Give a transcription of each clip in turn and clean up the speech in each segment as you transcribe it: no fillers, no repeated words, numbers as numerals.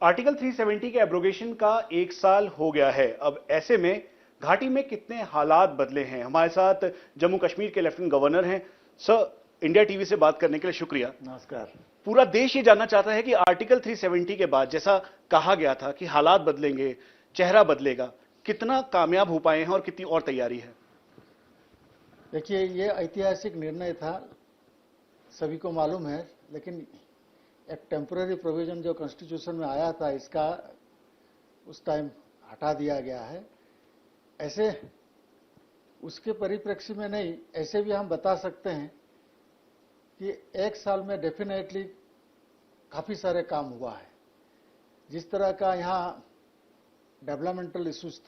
Article 370 के abrogation का 1 साल हो गया है। अब ऐसे में घाटी में कितने हालात बदले हैं। हमारे साथ जम्मू कश्मीर के लेफ्टिनेंट गवर्नर हैं। सर, इंडिया टीवी से बात करने के लिए शुक्रिया। नमस्कार। पूरा देश ये जानना चाहता है कि आर्टिकल 370 के बाद जैसा कहा गया था कि हालात बदलेंगे, चेहरा बदलेगा, कितना कामयाब हो पाए हैं और कितनी और तैयारी है। देखिए, ये ऐतिहासिक निर्णय था, सभी को मालूम है, लेकिन एक टेम्पररी प्रोविजन जो कॉन्स्टिट्यूशन में आया था, इसका उस टाइम हटा दिया गया है। ऐसे उसके परिप्रेक्ष्य में नहीं, ऐसे भी हम बता सकते हैं कि 1 साल में डेफिनेटली काफ़ी सारे काम हुआ है। जिस तरह का यहाँ डेवलपमेंटल इश्यूज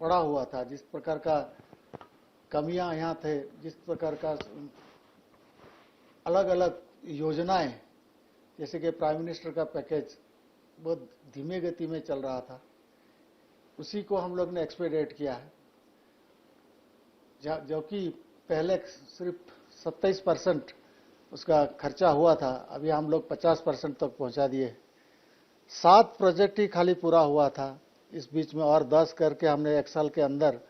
पड़ा हुआ था, जिस प्रकार का कमियां यहाँ थे, जिस प्रकार का अलग अलग योजनाएं, जैसे कि प्राइम मिनिस्टर का पैकेज बहुत धीमे गति में चल रहा था, उसी को हम लोग ने एक्सपेडिट किया है। जो कि पहले सिर्फ 27% उसका खर्चा हुआ था, अभी हम लोग 50% तक पहुंचा दिए। 7 प्रोजेक्ट ही खाली पूरा हुआ था, इस बीच में और 10 करके हमने 1 साल के अंदर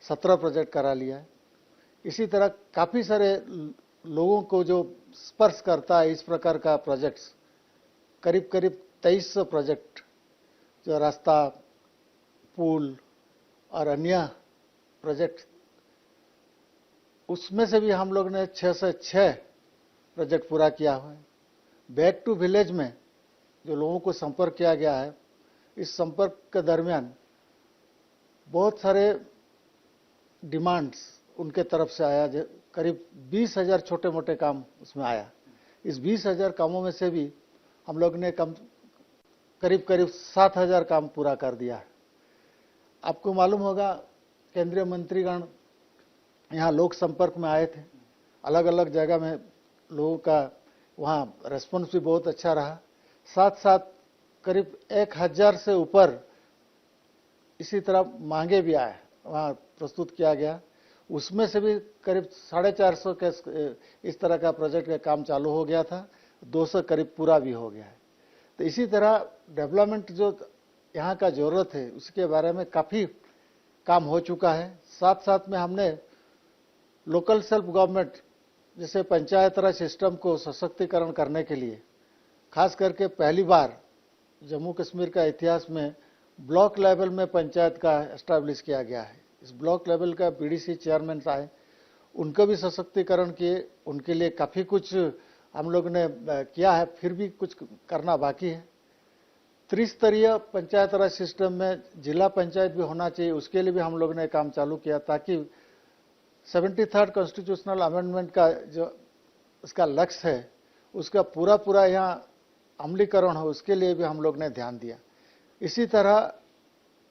17 प्रोजेक्ट करा लिया है। इसी तरह काफ़ी सारे लोगों को जो स्पर्श करता है इस प्रकार का प्रोजेक्ट्स, करीब करीब 2300 प्रोजेक्ट, जो रास्ता, पुल और अन्य प्रोजेक्ट, उसमें से भी हम लोग ने 6 से 6 प्रोजेक्ट पूरा किया हुआ है। बैक टू विलेज में जो लोगों को संपर्क किया गया है, इस संपर्क के दरमियान बहुत सारे डिमांड्स उनके तरफ से आया। करीब 20,000 छोटे मोटे काम उसमें आया। इस 20,000 कामों में से भी हम लोग ने करीब करीब 7,000 काम पूरा कर दिया है। आपको मालूम होगा, केंद्रीय मंत्रीगण यहाँ लोक संपर्क में आए थे, अलग अलग जगह में लोगों का वहाँ रेस्पॉन्स भी बहुत अच्छा रहा। साथ साथ करीब 1,000 से ऊपर इसी तरह मांगे भी आए, वहाँ प्रस्तुत किया गया। उसमें से भी करीब 450 के इस तरह का प्रोजेक्ट का काम चालू हो गया था, 200 करीब पूरा भी हो गया है। तो इसी तरह डेवलपमेंट जो यहाँ का ज़रूरत है, उसके बारे में काफ़ी काम हो चुका है। साथ साथ में हमने लोकल सेल्फ गवर्नमेंट, जैसे पंचायत राज सिस्टम को सशक्तिकरण करने के लिए खास करके पहली बार जम्मू कश्मीर का इतिहास में ब्लॉक लेवल में पंचायत का एस्टैब्लिश किया गया है। इस ब्लॉक लेवल का बीडीसी चेयरमैन आए, उनको भी सशक्तिकरण किए, उनके लिए काफ़ी कुछ हम लोग ने किया है, फिर भी कुछ करना बाकी है। त्रिस्तरीय पंचायत राज सिस्टम में जिला पंचायत भी होना चाहिए, उसके लिए भी हम लोग ने काम चालू किया, ताकि 73rd कॉन्स्टिट्यूशनल अमेंडमेंट का जो उसका लक्ष्य है, उसका पूरा पूरा यहाँ अमलीकरण हो, उसके लिए भी हम लोग ने ध्यान दिया। इसी तरह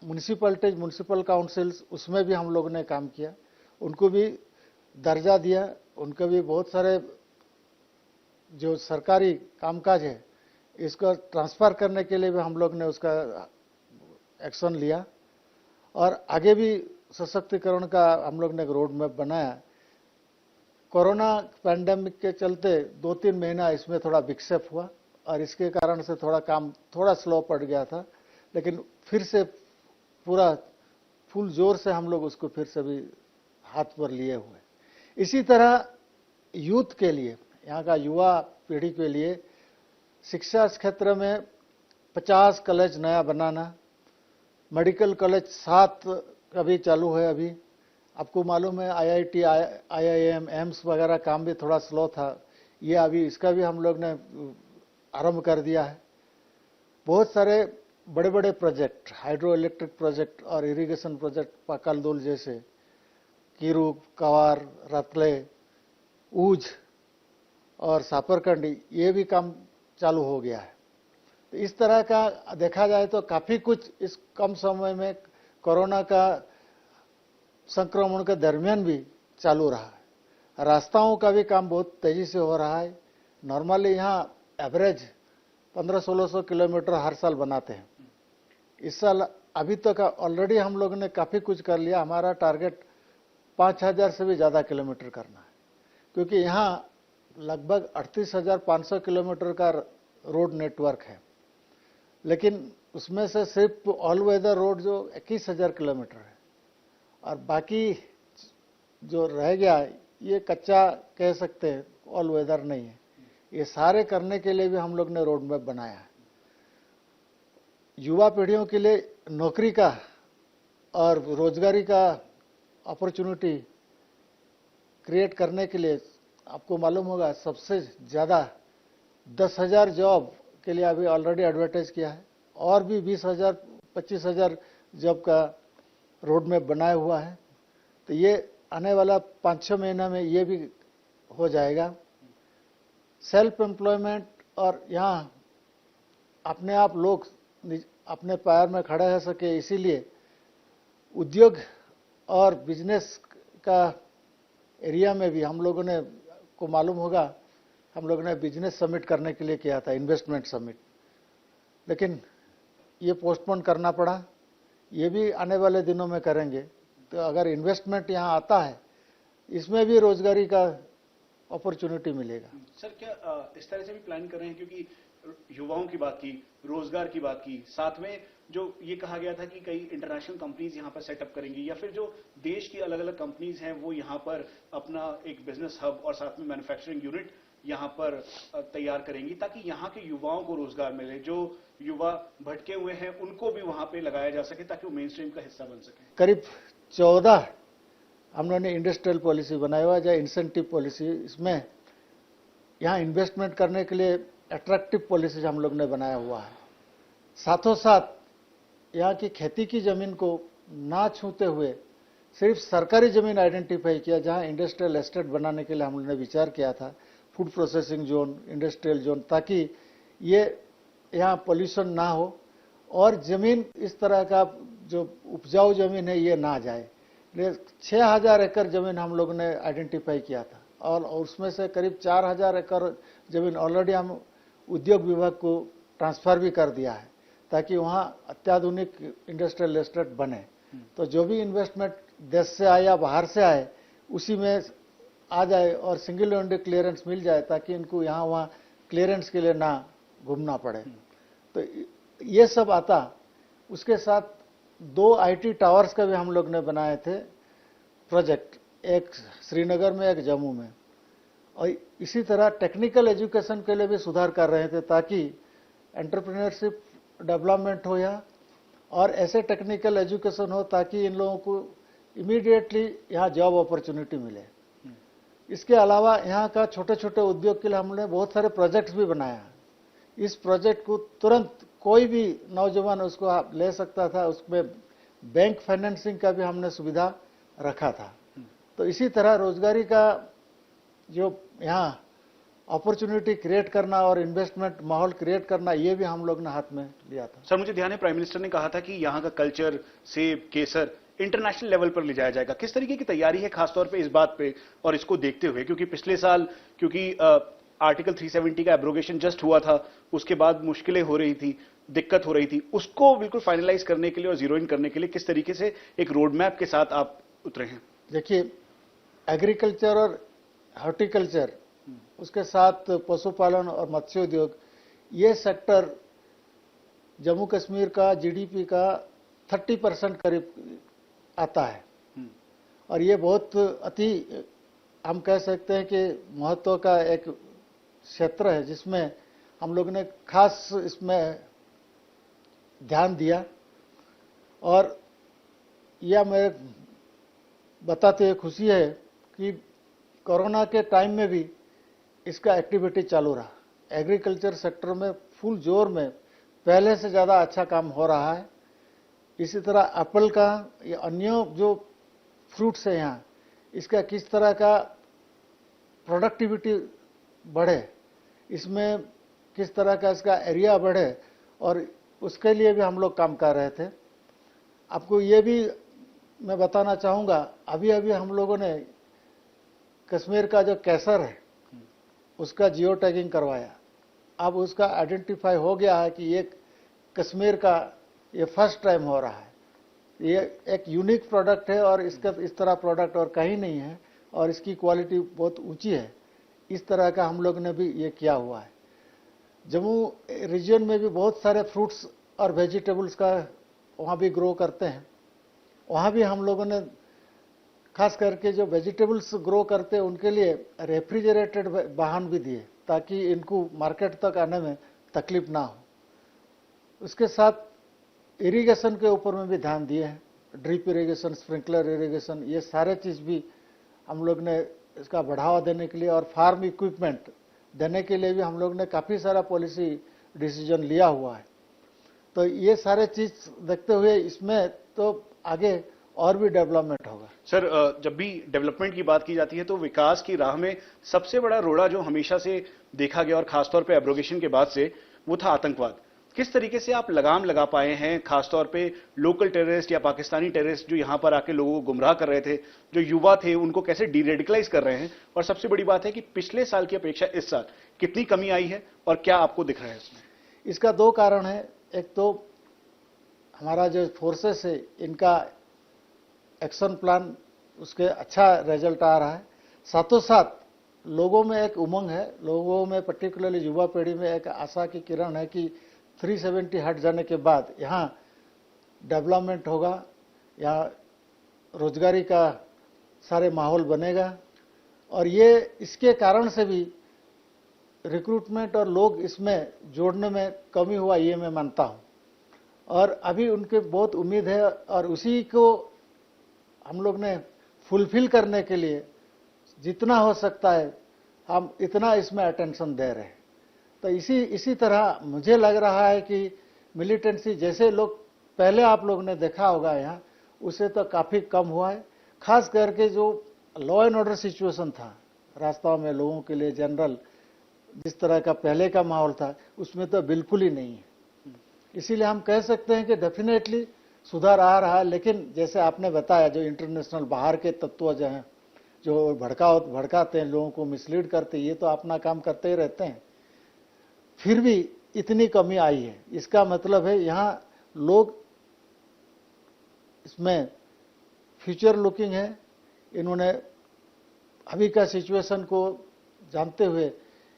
म्यूनिसिपलिटीज, म्यूनिसिपल काउंसिल्स, उसमें भी हम लोग ने काम किया, उनको भी दर्जा दिया, उनको भी बहुत सारे जो सरकारी कामकाज है इसको ट्रांसफ़र करने के लिए भी हम लोग ने उसका एक्शन लिया। और आगे भी सशक्तिकरण का हम लोग ने एक रोड मैप बनाया। कोरोना पैंडेमिक के चलते 2-3 महीना इसमें थोड़ा विक्षेप हुआ और इसके कारण से थोड़ा काम थोड़ा स्लो पड़ गया था, लेकिन फिर से पूरा फुल जोर से हम लोग उसको फिर से भी हाथ पर लिए हुए। इसी तरह यूथ के लिए, यहाँ का युवा पीढ़ी के लिए शिक्षा क्षेत्र में 50 कॉलेज नया बनाना, मेडिकल कॉलेज 7 का भी चालू है अभी। आपको मालूम है आईआईटी, आईआईएम, एम्स वगैरह काम भी थोड़ा स्लो था, ये अभी इसका भी हम लोग ने आरंभ कर दिया है। बहुत सारे बड़े बड़े प्रोजेक्ट, हाइड्रो इलेक्ट्रिक प्रोजेक्ट और इरिगेशन प्रोजेक्ट, पाकलदुल जैसे, कीरू, कवार, रतले, ऊझ और सापरकंडी, ये भी काम चालू हो गया है। तो इस तरह का देखा जाए तो काफ़ी कुछ इस कम समय में कोरोना का संक्रमण के दरमियान भी चालू रहा है। रास्ताओं का भी काम बहुत तेज़ी से हो रहा है। नॉर्मली यहाँ एवरेज 1500-1600 किलोमीटर हर साल बनाते हैं। इस साल अभी तक ऑलरेडी हम लोगों ने काफ़ी कुछ कर लिया। हमारा टारगेट 5000 से भी ज़्यादा किलोमीटर करना है, क्योंकि यहाँ लगभग 38,500 किलोमीटर का रोड नेटवर्क है। लेकिन उसमें से सिर्फ ऑल वेदर रोड जो 21,000 किलोमीटर है और बाकी जो रह गया ये कच्चा कह सकते हैं, ऑल वेदर नहीं है। ये सारे करने के लिए भी हम लोग ने रोड मैप बनाया है। युवा पीढ़ियों के लिए नौकरी का और रोजगारी का अपॉर्चुनिटी क्रिएट करने के लिए आपको मालूम होगा सबसे ज़्यादा 10,000 जॉब के लिए अभी ऑलरेडी एडवर्टाइज किया है और भी 20,000 25,000 जॉब का रोड मैप बनाया हुआ है। तो ये आने वाला 5-6 महीना में ये भी हो जाएगा। सेल्फ एम्प्लॉयमेंट और यहाँ अपने आप लोग अपने पैर में खड़े रह सके, इसीलिए उद्योग और बिजनेस का एरिया में भी हम लोगों ने को मालूम होगा, हम लोगों ने बिजनेस समिट करने के लिए किया था, इन्वेस्टमेंट समिट, लेकिन ये पोस्टपोन करना पड़ा। ये भी आने वाले दिनों में करेंगे। तो अगर इन्वेस्टमेंट यहाँ आता है, इसमें भी रोजगारी का अपॉर्चुनिटी मिलेगा। सर, क्या इस तरह से भी प्लान कर रहे हैं, क्योंकि युवाओं की बात की, रोजगार की बात की, साथ में जो ये कहा गया था कि कई इंटरनेशनल कंपनीज यहाँ पर सेटअप करेंगी या फिर जो देश की अलग अलग कंपनीज हैं वो यहाँ पर अपना एक बिजनेस हब और साथ में मैन्युफैक्चरिंग यूनिट यहाँ पर तैयार करेंगी, ताकि यहाँ के युवाओं को रोजगार मिले, जो युवा भटके हुए हैं उनको भी वहां पे लगाया जा सके ताकि वो मेन स्ट्रीम का हिस्सा बन सके। करीब 14 हम लोगों ने इंडस्ट्रियल पॉलिसी बनाया हुआ है, इंसेंटिव पॉलिसी। इसमें यहाँ इन्वेस्टमेंट करने के लिए अट्रैक्टिव पॉलिसीज हम लोग ने बनाया हुआ है। साथों साथ यहाँ की खेती की जमीन को ना छूते हुए सिर्फ सरकारी जमीन आइडेंटिफाई किया, जहाँ इंडस्ट्रियल एस्टेट बनाने के लिए हम लोगों ने विचार किया था, food processing zone, industrial zone, ताकि ये यहाँ पोल्यूशन ना हो और जमीन इस तरह का जो उपजाऊ जमीन है ये ना जाए। 6,000 एकड़ जमीन हम लोगों ने आइडेंटिफाई किया था और उसमें से करीब 4,000 एकड़ जमीन ऑलरेडी हम उद्योग विभाग को ट्रांसफर भी कर दिया है, ताकि वहाँ अत्याधुनिक इंडस्ट्रियल एस्टेट बने। तो जो भी इन्वेस्टमेंट देश से आए या बाहर से आए उसी में आ जाए और सिंगल विंडो क्लियरेंस मिल जाए, ताकि इनको यहाँ वहाँ क्लियरेंस के लिए ना घूमना पड़े। तो ये सब आता। उसके साथ 2 आईटी टावर्स का भी हम लोग ने बनाए थे प्रोजेक्ट, एक श्रीनगर में एक जम्मू में, और इसी तरह टेक्निकल एजुकेशन के लिए भी सुधार कर रहे थे, ताकि एंटरप्रेन्योरशिप डेवलपमेंट हो यहाँ और ऐसे टेक्निकल एजुकेशन हो ताकि इन लोगों को इमीडिएटली यहाँ जॉब अपॉर्चुनिटी मिले। इसके अलावा यहाँ का छोटे छोटे उद्योग के लिए हमने बहुत सारे प्रोजेक्ट्स भी बनाया। इस प्रोजेक्ट को तुरंत कोई भी नौजवान उसको ले सकता था, उसमें बैंक फाइनेंसिंग का भी हमने सुविधा रखा था। तो इसी तरह रोजगारी का जो यहाँ अपॉर्चुनिटी क्रिएट करना और इन्वेस्टमेंट माहौल क्रिएट करना, ये भी हम लोग ने हाथ में लिया था। सर, मुझे ध्यान है प्राइम मिनिस्टर ने कहा था कि यहाँ का कल्चर, सेब, केसर इंटरनेशनल लेवल पर ले जाया जाएगा। किस तरीके की तैयारी है खासतौर पे इस बात पे और इसको देखते हुए, क्योंकि पिछले साल आर्टिकल 370 का एब्रोगेशन जस्ट हुआ था, उसके बाद मुश्किलें हो रही थी, दिक्कत हो रही थी, उसको बिल्कुल फाइनलाइज करने के लिए और जीरो इन करने के लिए किस तरीके से एक रोड मैप के साथ आप उतरे हैं? देखिए, एग्रीकल्चर और हॉर्टिकल्चर, उसके साथ पशुपालन और मत्स्य उद्योग, ये सेक्टर जम्मू कश्मीर का जीडीपी का 30% करीब आता है और ये बहुत अति, हम कह सकते हैं कि महत्व का एक क्षेत्र है, जिसमें हम लोग ने खास इसमें ध्यान दिया। और यह मैं बताते हुए खुशी है कि कोरोना के टाइम में भी इसका एक्टिविटी चालू रहा। एग्रीकल्चर सेक्टर में फुल जोर में पहले से ज़्यादा अच्छा काम हो रहा है। इसी तरह एप्पल का या अन्य जो फ्रूट्स है यहाँ, इसका किस तरह का प्रोडक्टिविटी बढ़े, इसमें किस तरह का इसका एरिया बढ़े, और उसके लिए भी हम लोग काम कर रहे थे। आपको ये भी मैं बताना चाहूँगा, अभी अभी हम लोगों ने कश्मीर का जो केसर है उसका जियो टैगिंग करवाया। अब उसका आइडेंटिफाई हो गया है कि ये कश्मीर का ये फर्स्ट टाइम हो रहा है। ये एक यूनिक प्रोडक्ट है और इसका इस तरह प्रोडक्ट और कहीं नहीं है और इसकी क्वालिटी बहुत ऊंची है। इस तरह का हम लोग ने भी ये किया हुआ है। जम्मू रीजन में भी बहुत सारे फ्रूट्स और वेजिटेबल्स का वहाँ भी ग्रो करते हैं। वहाँ भी हम लोगों ने खास करके जो वेजिटेबल्स ग्रो करते हैं उनके लिए रेफ्रिजरेटेड वाहन भी दिए ताकि इनको मार्केट तक आने में तकलीफ ना हो। उसके साथ इरिगेशन के ऊपर में भी ध्यान दिए हैं, ड्रिप इरिगेशन, स्प्रिंकलर इरिगेशन, ये सारे चीज़ भी हम लोग ने इसका बढ़ावा देने के लिए और फार्म इक्विपमेंट देने के लिए भी हम लोग ने काफ़ी सारा पॉलिसी डिसीजन लिया हुआ है। तो ये सारे चीज़ देखते हुए इसमें तो आगे और भी डेवलपमेंट होगा। सर, जब भी डेवलपमेंट की बात की जाती है तो विकास की राह में सबसे बड़ा रोड़ा जो हमेशा से देखा गया और खासतौर पे एब्रोगेशन के बाद से, वो था आतंकवाद। किस तरीके से आप लगाम लगा पाए हैं, खासतौर पे लोकल टेररिस्ट या पाकिस्तानी टेररिस्ट जो यहां पर आके लोगों को गुमराह कर रहे थे, जो युवा थे उनको कैसे डीरेडिकलाइज कर रहे हैं, और सबसे बड़ी बात है कि पिछले साल की अपेक्षा इस साल कितनी कमी आई है और क्या आपको दिख रहा है इसमें? इसका दो कारण है। एक तो हमारा जो फोर्सेस है इनका एक्शन प्लान, उसके अच्छा रिजल्ट आ रहा है। साथों साथ लोगों में एक उमंग है, लोगों में पर्टिकुलरली युवा पीढ़ी में एक आशा की किरण है कि 370 हट जाने के बाद यहाँ डेवलपमेंट होगा, यहाँ रोजगारी का सारे माहौल बनेगा, और ये इसके कारण से भी रिक्रूटमेंट और लोग इसमें जोड़ने में कमी हुआ, ये मैं मानता हूँ। और अभी उनके बहुत उम्मीद है और उसी को हम लोग ने फुलफिल करने के लिए जितना हो सकता है हम इतना इसमें अटेंशन दे रहे हैं। तो इसी तरह मुझे लग रहा है कि मिलिटेंसी जैसे लोग पहले आप लोग ने देखा होगा यहाँ, उसे तो काफ़ी कम हुआ है। खास करके जो लॉ एंड ऑर्डर सिचुएशन था रास्ताओं में लोगों के लिए, जनरल जिस तरह का पहले का माहौल था उसमें तो बिल्कुल ही नहीं है। इसीलिए हम कह सकते हैं कि डेफिनेटली सुधार आ रहा है। लेकिन जैसे आपने बताया, जो इंटरनेशनल बाहर के तत्व जो हैं, जो भड़काते हैं, लोगों को मिसलीड करते हैं, ये तो अपना काम करते ही रहते हैं। फिर भी इतनी कमी आई है, इसका मतलब है यहाँ लोग इसमें फ्यूचर लुकिंग है। इन्होंने अभी का सिचुएशन को जानते हुए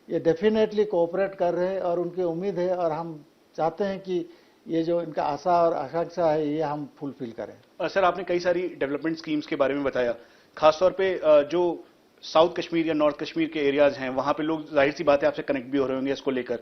ये डेफिनेटली कोऑपरेट कर रहे हैं और उनकी उम्मीद है और हम चाहते हैं कि ये जो इनका आशा और आकांक्षा है ये हम फुलफिल करें। सर, आपने कई सारी डेवलपमेंट स्कीम्स के बारे में बताया, खासतौर पे जो साउथ कश्मीर या नॉर्थ कश्मीर के एरियाज हैं वहां पे लोग जाहिर सी बात है आपसे कनेक्ट भी हो रहे होंगे इसको लेकर।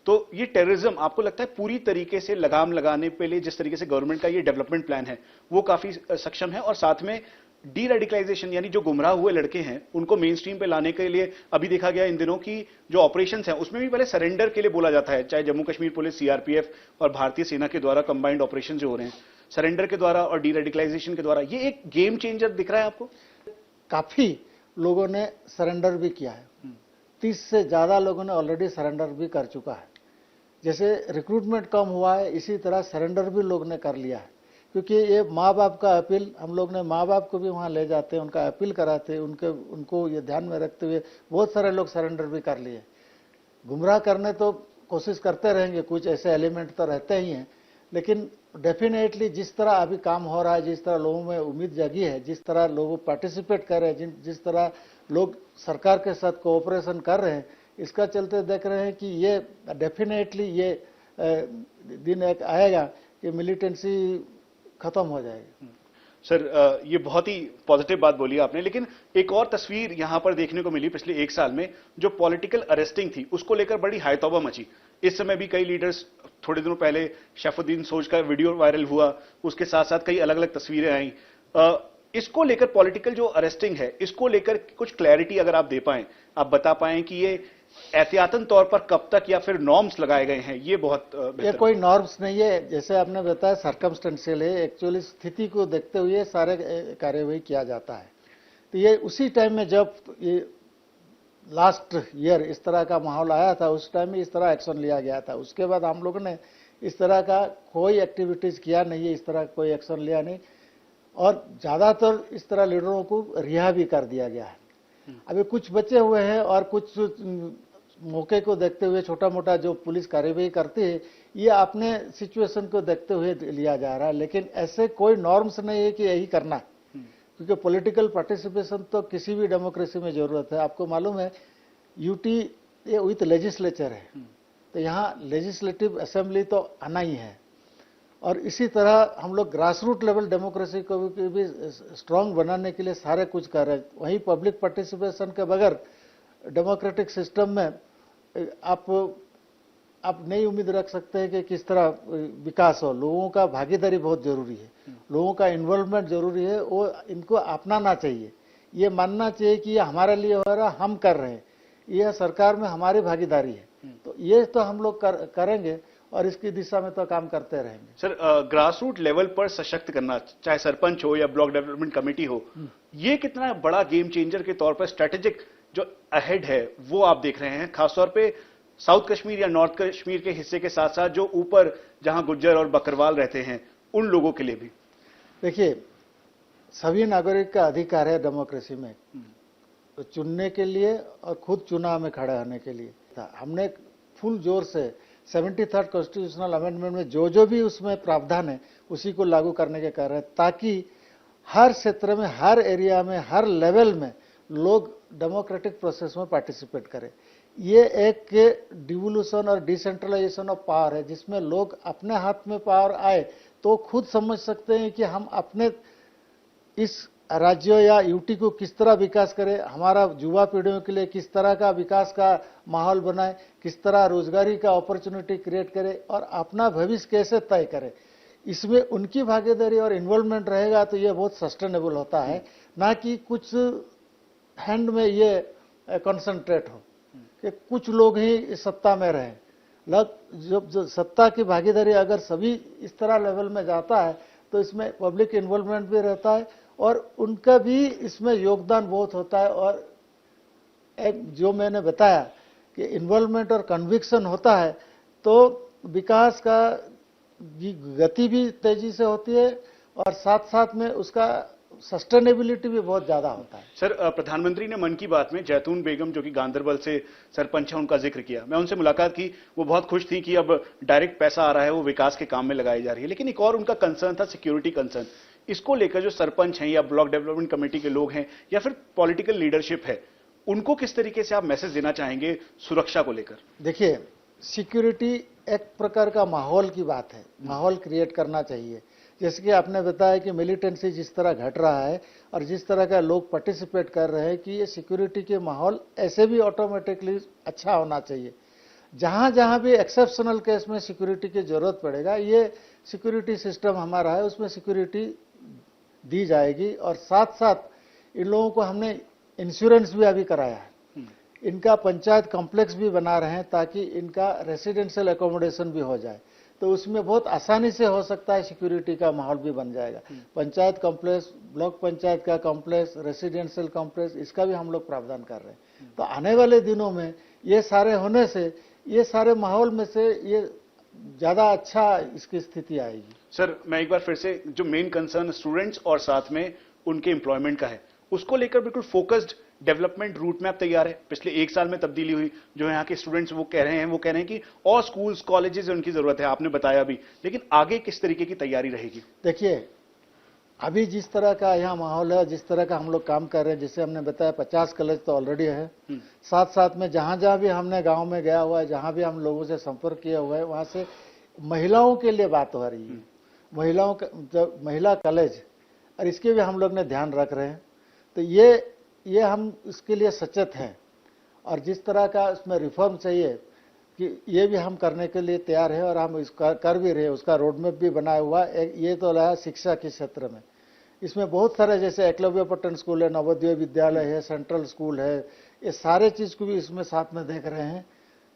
तो ये टेररिज्म आपको लगता है पूरी तरीके से लगाम लगाने पे लिए जिस तरीके से गवर्नमेंट का ये डेवलपमेंट प्लान है वो काफी सक्षम है, और साथ में डी रेडिकलाइजेशन यानी जो गुमराह हुए लड़के हैं उनको मेन स्ट्रीम पे लाने के लिए अभी देखा गया इन दिनों की जो ऑपरेशंस हैं उसमें भी पहले सरेंडर के लिए बोला जाता है, चाहे जम्मू कश्मीर पुलिस, सीआरपीएफ और भारतीय सेना के द्वारा कंबाइंड ऑपरेशन जो हो रहे हैं, सरेंडर के द्वारा और डी रेडिकलाइजेशन के द्वारा, ये एक गेम चेंजर दिख रहा है आपको? काफी लोगों ने सरेंडर भी किया है, 30 से ज्यादा लोगों ने ऑलरेडी सरेंडर भी कर चुका है। जैसे रिक्रूटमेंट कम हुआ है इसी तरह सरेंडर भी लोग ने कर लिया है, क्योंकि ये माँ बाप का अपील, हम लोग ने माँ बाप को भी वहाँ ले जाते हैं, उनका अपील कराते हैं, उनको ये ध्यान में रखते हुए बहुत सारे लोग सरेंडर भी कर लिए। गुमराह करने तो कोशिश करते रहेंगे, कुछ ऐसे एलिमेंट तो रहते ही हैं, लेकिन डेफिनेटली जिस तरह अभी काम हो रहा है, जिस तरह लोगों में उम्मीद जगी है, जिस तरह लोग पार्टिसिपेट कर रहे हैं, जिस तरह लोग सरकार के साथ कोऑपरेशन कर रहे हैं, इसका चलते देख रहे हैं कि ये डेफिनेटली ये दिन एक आएगा कि मिलिटेंसी खत्म हो जाएगी। सर, ये बहुत ही पॉजिटिव बात बोली आपने, लेकिन एक और तस्वीर यहां पर देखने को मिली पिछले एक साल में, जो पॉलिटिकल अरेस्टिंग थी उसको लेकर बड़ी हायतौबा मची। इस समय भी कई लीडर्स, थोड़े दिनों पहले शैफुद्दीन सोज का वीडियो वायरल हुआ, उसके साथ साथ कई अलग अलग तस्वीरें आई। इसको लेकर पॉलिटिकल जो अरेस्टिंग है, इसको लेकर कुछ क्लैरिटी अगर आप दे पाएं, आप बता पाएं कि ये एहतियातन तौर पर कब तक या फिर नॉर्म्स लगाए गए हैं, ये बहुत ये कोई नॉर्म्स नहीं है, जैसे आपने बताया सर्कमस्टेंशियल है, एक्चुअली स्थिति को देखते हुए सारे कार्यवाही किया जाता है। तो ये उसी टाइम में जब ये लास्ट ईयर इस तरह का माहौल आया था, उस टाइम में इस तरह एक्शन लिया गया था। उसके बाद हम लोगों ने इस तरह का कोई एक्टिविटीज किया नहीं है, इस तरह कोई एक्शन लिया नहीं, और ज्यादातर इस तरह लीडरों को रिहा भी कर दिया गया है। अभी कुछ बचे हुए हैं और कुछ मौके को देखते हुए छोटा मोटा जो पुलिस कार्यवाही करती है, ये अपने सिचुएशन को देखते हुए लिया जा रहा है, लेकिन ऐसे कोई नॉर्म्स नहीं है कि यही करना, क्योंकि पॉलिटिकल पार्टिसिपेशन तो किसी भी डेमोक्रेसी में जरूरत है। आपको मालूम है यूटी ये विथ लेजिस्लेचर है, तो यहाँ लेजिस्लेटिव असेंबली तो आना ही है। और इसी तरह हम लोग ग्रास रूट लेवल डेमोक्रेसी को भी स्ट्रांग बनाने के लिए सारे कुछ कर रहे हैं। वहीं पब्लिक पार्टिसिपेशन के बगैर डेमोक्रेटिक सिस्टम में आप नहीं उम्मीद रख सकते हैं कि किस तरह विकास हो। लोगों का भागीदारी बहुत जरूरी है, लोगों का इन्वॉल्वमेंट जरूरी है। वो इनको अपनाना चाहिए, ये मानना चाहिए कि ये हमारे लिए हो रहा, हम कर रहे हैं, यह सरकार में हमारी भागीदारी है। तो ये तो हम लोग करेंगे और इसकी दिशा में तो काम करते रहेंगे। सर, ग्रास रूट लेवल पर सशक्त करना, चाहे सरपंच हो या ब्लॉक डेवलपमेंट कमेटी हो, ये कितना बड़ा गेम चेंजर के तौर पर स्ट्रेटेजिक जो अहेड है वो आप देख रहे हैं, खासतौर पे साउथ कश्मीर या नॉर्थ कश्मीर के हिस्से के साथ साथ जो ऊपर जहां गुज्जर और बकरवाल रहते हैं उन लोगों के लिए भी? देखिए, सभी नागरिक का अधिकार है डेमोक्रेसी में तो चुनने के लिए और खुद चुनाव में खड़े होने के लिए। हमने फुल जोर से 73rd कॉन्स्टिट्यूशनल अमेंडमेंट में जो भी उसमें प्रावधान है उसी को लागू करने के कर रहे हैं, ताकि हर क्षेत्र में, हर एरिया में, हर लेवल में लोग डेमोक्रेटिक प्रोसेस में पार्टिसिपेट करें। ये एक डिवोल्यूशन और डिसेंट्रलाइजेशन ऑफ पावर है, जिसमें लोग अपने हाथ में पावर आए तो खुद समझ सकते हैं कि हम अपने इस राज्य या यूटी को किस तरह विकास करें, हमारा युवा पीढ़ियों के लिए किस तरह का विकास का माहौल बनाए, किस तरह रोजगारी का अपॉर्चुनिटी क्रिएट करें और अपना भविष्य कैसे तय करें। इसमें उनकी भागीदारी और इन्वॉल्वमेंट रहेगा तो ये बहुत सस्टेनेबल होता है, ना कि कुछ हैंड में ये कंसंट्रेट हो कि कुछ लोग ही सत्ता में रहें। जो सत्ता की भागीदारी अगर सभी इस तरह लेवल में जाता है तो इसमें पब्लिक इन्वॉल्वमेंट भी रहता है और उनका भी इसमें योगदान बहुत होता है। और एक जो मैंने बताया कि इन्वॉल्वमेंट और कन्विक्शन होता है तो विकास का गति भी तेजी से होती है और साथ साथ में उसका सस्टेनेबिलिटी भी बहुत ज्यादा होता है। सर, प्रधानमंत्री ने मन की बात में जैतून बेगम जो कि गांदरबल से सरपंच है उनका जिक्र किया। मैं उनसे मुलाकात की, वो बहुत खुश थी कि अब डायरेक्ट पैसा आ रहा है, वो विकास के काम में लगाई जा रही है। लेकिन एक और उनका कंसर्न था सिक्योरिटी कंसर्न। इसको लेकर जो सरपंच हैं या ब्लॉक डेवलपमेंट कमेटी के लोग हैं या फिर पॉलिटिकल लीडरशिप है, उनको किस तरीके से आप मैसेज देना चाहेंगे सुरक्षा को लेकर? देखिए, सिक्योरिटी एक प्रकार का माहौल की बात है, माहौल क्रिएट करना चाहिए। जैसे कि आपने बताया कि मिलिटेंसी जिस तरह घट रहा है और जिस तरह का लोग पार्टिसिपेट कर रहे हैं कि ये सिक्योरिटी के माहौल ऐसे भी ऑटोमेटिकली अच्छा होना चाहिए। जहां जहां भी एक्सेप्शनल केस में सिक्योरिटी की जरूरत पड़ेगा, ये सिक्योरिटी सिस्टम हमारा है, उसमें सिक्योरिटी दी जाएगी। और साथ साथ इन लोगों को हमने इंश्योरेंस भी अभी कराया है, इनका पंचायत कॉम्प्लेक्स भी बना रहे हैं ताकि इनका रेसिडेंशियल एकोमोडेशन भी हो जाए, तो उसमें बहुत आसानी से हो सकता है, सिक्योरिटी का माहौल भी बन जाएगा। पंचायत कॉम्प्लेक्स, ब्लॉक पंचायत का कॉम्प्लेक्स, रेसिडेंशियल कॉम्प्लेक्स, इसका भी हम लोग प्रावधान कर रहे हैं। तो आने वाले दिनों में ये सारे होने से, ये सारे माहौल में से ये ज्यादा अच्छा इसकी स्थिति आएगी। सर, मैं एक बार फिर से, जो मेन कंसर्न स्टूडेंट्स और साथ में उनके एम्प्लॉयमेंट का है, उसको लेकर बिल्कुल फोकस्ड डेवलपमेंट रूट मैप तैयार है। पिछले 1 साल में तब्दीली हुई, जो यहाँ के स्टूडेंट्स वो कह रहे हैं कि और स्कूल्स कॉलेजेस उनकी जरूरत है, आपने बताया भी, लेकिन आगे किस तरीके की तैयारी रहेगी? देखिए, अभी जिस तरह का यहाँ माहौल है, जिस तरह का हम लोग काम कर रहे हैं, जिसे हमने बताया 50 कॉलेज तो ऑलरेडी है। साथ साथ में जहां जहां भी हमने गांव में गया हुआ है, जहां भी हम लोगों से संपर्क किया हुआ है, वहां से महिलाओं के लिए बात हो रही है, महिलाओं का महिला कॉलेज, और इसके भी हम लोग ने ध्यान रख रहे हैं। तो ये हम इसके लिए सचेत हैं और जिस तरह का उसमें रिफॉर्म चाहिए कि ये भी हम करने के लिए तैयार है और हम इसका कर भी रहे हैं, उसका रोड मैप भी बनाया हुआ है। ये तो रहा शिक्षा के क्षेत्र में, इसमें बहुत सारे जैसे एकलव्य पट्टन स्कूल है, नवोदय विद्यालय है, सेंट्रल स्कूल है, ये सारे चीज को भी इसमें साथ में देख रहे हैं।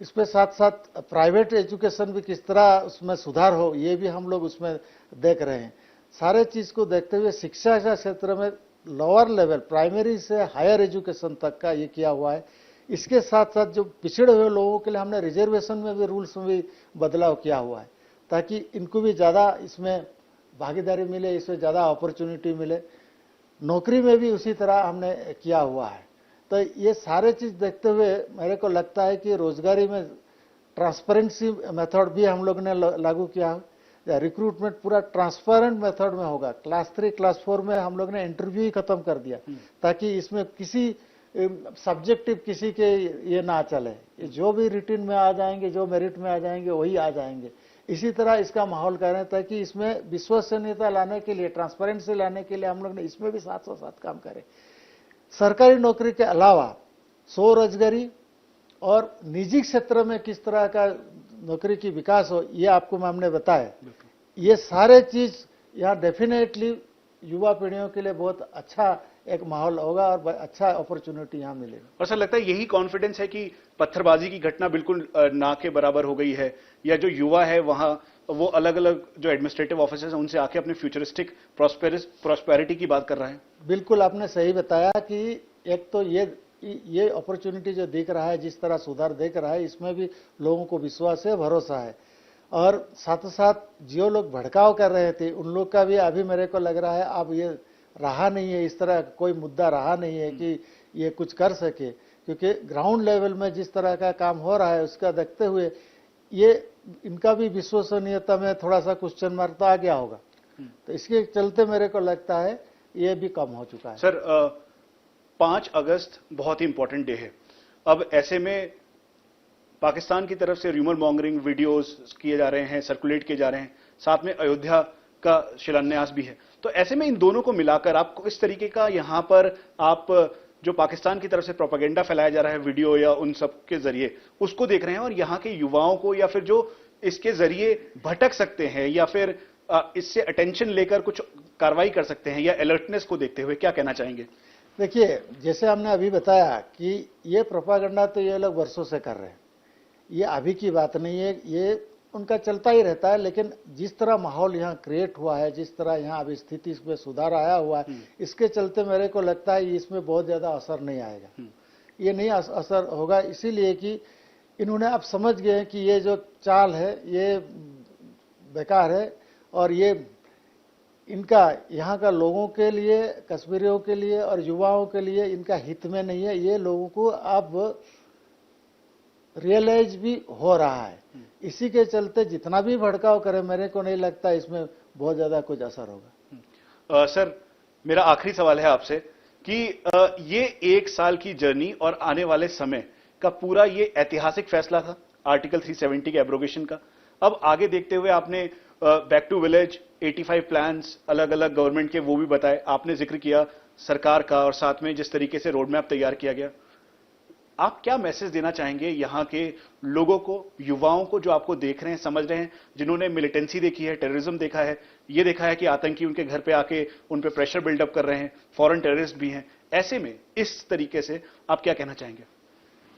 इसमें साथ साथ प्राइवेट एजुकेशन भी किस तरह उसमें सुधार हो, ये भी हम लोग उसमें देख रहे हैं। सारे चीज को देखते हुए शिक्षा के क्षेत्र में लोअर लेवल, प्राइमरी से हायर एजुकेशन तक का ये किया हुआ है। इसके साथ साथ जो पिछड़े हुए लोगों के लिए हमने रिजर्वेशन में भी रूल्स में भी बदलाव किया हुआ है, ताकि इनको भी ज़्यादा इसमें भागीदारी मिले, इसमें ज़्यादा अपॉर्चुनिटी मिले। नौकरी में भी उसी तरह हमने किया हुआ है। तो ये सारे चीज़ देखते हुए मेरे को लगता है कि रोजगारी में ट्रांसपेरेंसी मेथड भी हम लोग ने लागू किया है। रिक्रूटमेंट पूरा ट्रांसपेरेंट मेथड में होगा। क्लास 3 क्लास 4 में हम लोग ने इंटरव्यू ही खत्म कर दिया, ताकि इसमें किसी सब्जेक्टिव किसी के ये ना चले, ये जो भी रिटिन में आ जाएंगे, जो मेरिट में आ जाएंगे वही आ जाएंगे। इसी तरह इसका माहौल करें ताकि इसमें विश्वसनीयता लाने के लिए, ट्रांसपेरेंसी लाने के लिए हम लोग ने इसमें भी साथ काम करें। सरकारी नौकरी के अलावा स्वरोजगारी और निजी क्षेत्र में किस तरह का नौकरी की विकास हो, ये आपको हमने बताया। ये सारे चीज यहाँ डेफिनेटली युवा पीढ़ियों के लिए बहुत अच्छा एक माहौल होगा और अच्छा अपॉर्चुनिटी यहाँ मिलेगा। और सर लगता है यही कॉन्फिडेंस है कि पत्थरबाजी की घटना बिल्कुल ना के बराबर हो गई है, या जो युवा है वहां वो अलग अलग जो एडमिनिस्ट्रेटिव ऑफिसर्स हैं उनसे आके अपने फ्यूचरिस्टिक प्रॉस्पेरिटी की बात कर रहे हैं। बिल्कुल आपने सही बताया कि एक तो ये अपॉर्चुनिटी जो दिख रहा है, जिस तरह सुधार दिख रहा है, इसमें भी लोगों को विश्वास है, भरोसा है। और साथ साथ जो लोग भड़काव कर रहे थे उन लोग का भी अभी मेरे को लग रहा है अब ये रहा नहीं है, इस तरह कोई मुद्दा रहा नहीं है कि ये कुछ कर सके, क्योंकि ग्राउंड लेवल में जिस तरह का काम हो रहा है उसका देखते हुए ये इनका भी विश्वसनीयता में थोड़ा सा क्वेश्चन मार्क तो आ गया होगा। तो इसके चलते मेरे को लगता है ये भी कम हो चुका है। सर 5 अगस्त बहुत ही इंपॉर्टेंट डे है। अब ऐसे में पाकिस्तान की तरफ से र्यूमर मॉन्गरिंग वीडियोस किए जा रहे हैं, सर्कुलेट किए जा रहे हैं, साथ में अयोध्या का शिलान्यास भी है। तो ऐसे में इन दोनों को मिलाकर आपको इस तरीके का यहां पर आप जो पाकिस्तान की तरफ से प्रोपेगेंडा फैलाया जा रहा है वीडियो या उन सब के जरिए, उसको देख रहे हैं और यहां के युवाओं को या फिर जो इसके जरिए भटक सकते हैं या फिर इससे अटेंशन लेकर कुछ कार्रवाई कर सकते हैं या अलर्टनेस को देखते हुए क्या कहना चाहेंगे? देखिए, जैसे हमने अभी बताया कि ये प्रोपेगेंडा तो ये लोग वर्षों से कर रहे हैं, ये अभी की बात नहीं है, ये उनका चलता ही रहता है। लेकिन जिस तरह माहौल यहाँ क्रिएट हुआ है, जिस तरह यहाँ अभी स्थिति में सुधार आया हुआ है, इसके चलते मेरे को लगता है इसमें बहुत ज्यादा असर नहीं आएगा। ये नहीं असर होगा इसीलिए कि इन्होंने अब समझ गए कि ये जो चाल है ये बेकार है और ये इनका यहाँ का लोगों के लिए, कश्मीरियों के लिए और युवाओं के लिए इनका हित में नहीं है। ये लोगों को अब रियलाइज भी हो रहा है। इसी के चलते जितना भी भड़काव करे मेरे को नहीं लगता इसमें बहुत ज्यादा कुछ असर होगा। सर मेरा आखिरी सवाल है आपसे कि ये 1 साल की जर्नी और आने वाले समय का पूरा ये ऐतिहासिक फैसला था आर्टिकल 370 के एब्रोगेशन का। अब आगे देखते हुए आपने बैक टू विलेज 85 प्लान्स अलग अलग गवर्नमेंट के वो भी बताए, आपने जिक्र किया सरकार का और साथ में जिस तरीके से रोड मैप तैयार किया गया। आप क्या मैसेज देना चाहेंगे यहाँ के लोगों को, युवाओं को जो आपको देख रहे हैं, समझ रहे हैं, जिन्होंने मिलिटेंसी देखी है, टेररिज्म देखा है, ये देखा है कि आतंकी उनके घर पे आके उन पे प्रेशर बिल्डअप कर रहे हैं, फॉरेन टेररिस्ट भी हैं, ऐसे में इस तरीके से आप क्या कहना चाहेंगे?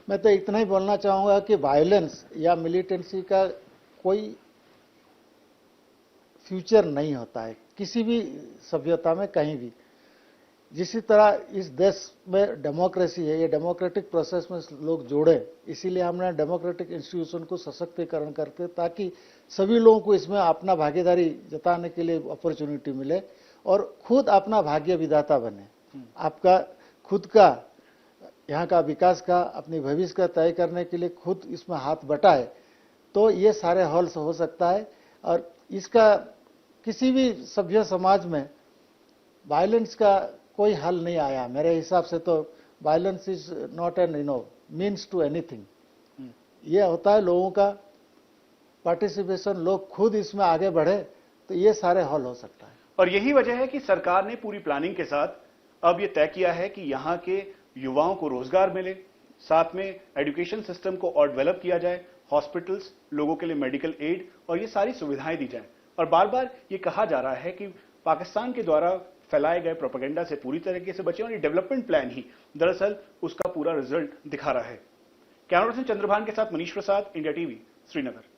मैं तो इतना ही बोलना चाहूंगा कि वायलेंस या मिलिटेंसी का कोई फ्यूचर नहीं होता है किसी भी सभ्यता में, कहीं भी। जिसी तरह इस देश में डेमोक्रेसी है, ये डेमोक्रेटिक प्रोसेस में लोग जुड़े, इसीलिए हमने डेमोक्रेटिक इंस्टीट्यूशन को सशक्तिकरण करके ताकि सभी लोगों को इसमें अपना भागीदारी जताने के लिए अपॉर्चुनिटी मिले और खुद अपना भाग्य विधाता बने। आपका खुद का यहाँ का विकास का, अपनी भविष्य का तय करने के लिए खुद इसमें हाथ बटाए तो ये सारे हल हो सकता है। और इसका किसी भी सभ्य समाज में वायलेंस का कोई हल नहीं आया मेरे हिसाब से। तो violence is not an means to anything. ये होता है लोगों का पार्टिसिपेशन, लोग खुद इसमें आगे बढ़े तो ये सारे हल हो सकता है। और यही वजह है कि सरकार ने पूरी प्लानिंग के साथ अब ये तय किया है कि यहाँ के युवाओं को रोजगार मिले, साथ में एजुकेशन सिस्टम को और डेवलप किया जाए, हॉस्पिटल्स, लोगों के लिए मेडिकल एड और ये सारी सुविधाएं दी जाएं। और बार बार ये कहा जा रहा है कि पाकिस्तान के द्वारा फैलाए गए प्रोपेगेंडा से पूरी तरीके से बचे और ये डेवलपमेंट प्लान ही दरअसल उसका पूरा रिजल्ट दिखा रहा है। कैमरा पर्सन चंद्रभान के साथ मनीष प्रसाद, इंडिया टीवी, श्रीनगर।